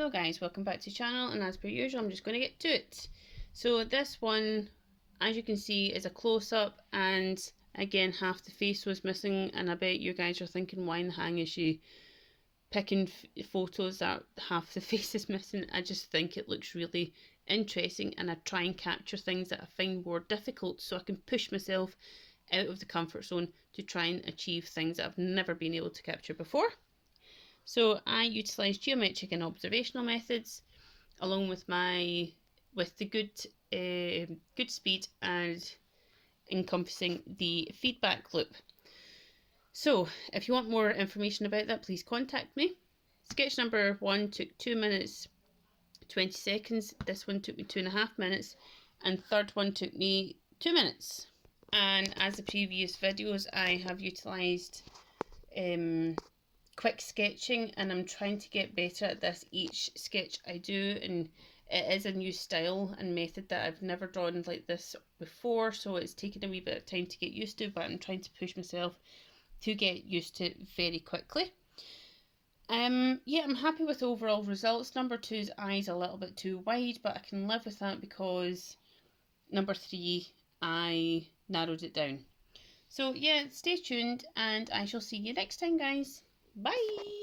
Hello guys, welcome back to the channel, and as per usual I'm just going to get to it. So this one, as you can see, is a close-up, and again half the face was missing, and I bet you guys are thinking, why in the hang is she picking photos that half the face is missing? I just think it looks really interesting, and I try and capture things that I find more difficult so I can push myself out of the comfort zone to try and achieve things that I've never been able to capture before. So I utilised geometric and observational methods along with the good speed and encompassing the feedback loop. So if you want more information about that, please contact me. Sketch number 1 took 2 minutes 20 seconds. This one took me 2.5 minutes, and third one took me 2 minutes. And as the previous videos, I have utilised quick sketching, and I'm trying to get better at this each sketch I do, and it is a new style and method that I've never drawn like this before, so it's taken a wee bit of time to get used to, but I'm trying to push myself to get used to it very quickly. Yeah, I'm happy with the overall results. Number 2's eyes a little bit too wide, but I can live with that because number 3 I narrowed it down. So yeah, stay tuned and I shall see you next time, guys. Bye!